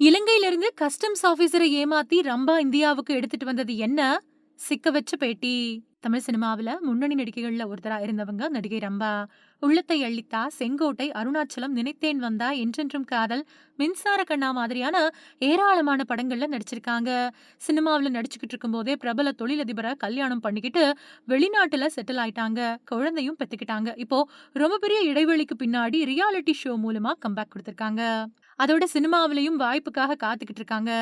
இலங்கையிலிருந்து கஸ்டம்ஸ் ஆபீசரை ஏமாத்தி ரம்பா இந்தியாவுக்கு எடுத்துட்டு வந்தது என்ன? சிக்க வச்ச பேட்டி. தமிழ் சினிமாவுல முன்னணி நடிகைகள்ல ஒருத்தரா இருந்தவங்க நடிகை ரம்பா. உள்ளத்தை அள்ளித்தா, செங்கோட்டை, அருணாச்சலம், நினைத்தேன் வந்தா, என்றென்றும் காதல், மின்சார கண்ணா மாதிரியான ஏராளமான படங்கள்ல நடிச்சிருக்காங்க. சினிமாவுல நடிச்சுக்கிட்டு இருக்கும்போதே பிரபல தொழிலதிபரை கல்யாணம் பண்ணிக்கிட்டு வெளிநாட்டுல செட்டில் ஆயிட்டாங்க. குழந்தையும் பெத்துக்கிட்டாங்க. இப்போ ரொம்ப பெரிய இடைவெளிக்கு பின்னாடி ரியாலிட்டி ஷோ மூலமா கம்பேக் குடுத்திருக்காங்க. அதோட சினிமாவிலயும் வாய்ப்புக்காக காத்துக்கிட்டு இருக்காங்க.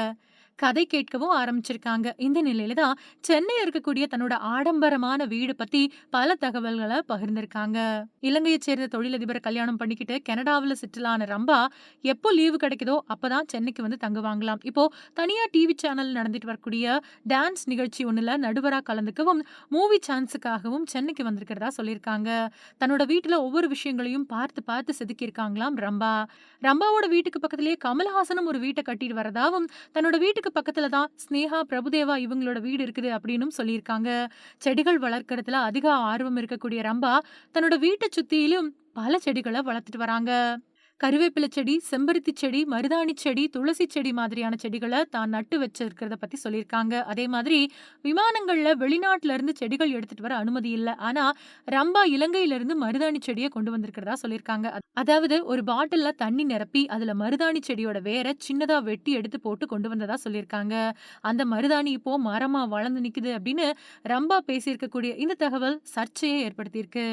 கதை கேட்கவும் ஆரம்பிச்சிருக்காங்க. இந்த நிலையில தான் சென்னையில இருக்கக்கூடிய தன்னோட ஆடம்பரமான வீடு பத்தி பல தகவல்கள பகிர்ந்திருக்காங்க. இலங்கையைச் சேர்ந்த தொழிலதிபர கல்யாணம் பண்ணிக்கிட்டு கனடாவுல செட்டில் ஆன ரம்பா, எப்போ லீவு கிடைக்குதோ அப்பதான் சென்னைக்கு வந்து தங்குவாங்களாம். இப்போ தனியா டிவி சேனல் நடந்துட்டு வரக்கூடிய டான்ஸ் நிகழ்ச்சி ஒண்ணுல நடுவரா கலந்துக்கவும், மூவி சான்ஸுக்காகவும் சென்னைக்கு வந்திருக்கிறதா சொல்லியிருக்காங்க. தன்னோட வீட்டுல ஒவ்வொரு விஷயங்களையும் பார்த்து பார்த்து செதுக்கியிருக்காங்களாம் ரம்பா. ரம்பாவோட வீட்டுக்கு பக்கத்திலேயே கமலஹாசனும் ஒரு வீட்ட கட்டிட்டு வரதாவும், தன்னோட வீட்டுக்கு பக்கத்துல தான் ஸ்னேகா, பிரபுதேவா இவங்களோட வீடு இருக்குது அப்படின்னும் சொல்லியிருக்காங்க. செடிகள் வளர்க்கறதுல அதிக ஆர்வம் இருக்கக்கூடிய ரம்பா, தன்னோட வீட்ட சுத்தியிலும் பல செடிகள வளர்த்துட்டு வராங்க. கருவேப்பிலை செடி, செம்பருத்தி செடி, மருதாணி செடி, துளசி செடி மாதிரியான செடிகள தான் நட்டு வச்சிருக்கிறத பத்தி சொல்லியிருக்காங்க. அதே மாதிரி விமானங்கள்ல வெளிநாட்டுல இருந்து செடிகள் எடுத்துட்டு வர அனுமதி இல்ல. ஆனா ரம்பா இலங்கையில இருந்து மருதாணி செடிய கொண்டு வந்திருக்கிறதா சொல்லியிருக்காங்க. அதாவது ஒரு பாட்டில்ல தண்ணி நிரப்பி அதுல மருதாணி செடியோட வேர சின்னதா வெட்டி எடுத்து போட்டு கொண்டு வந்ததா சொல்லியிருக்காங்க. அந்த மருதாணி இப்போ மரமா வளர்ந்து நிக்குது அப்படின்னு ரம்பா பேசியிருக்கக்கூடிய இந்த தகவல் சர்ச்சையை ஏற்படுத்தியிருக்கு.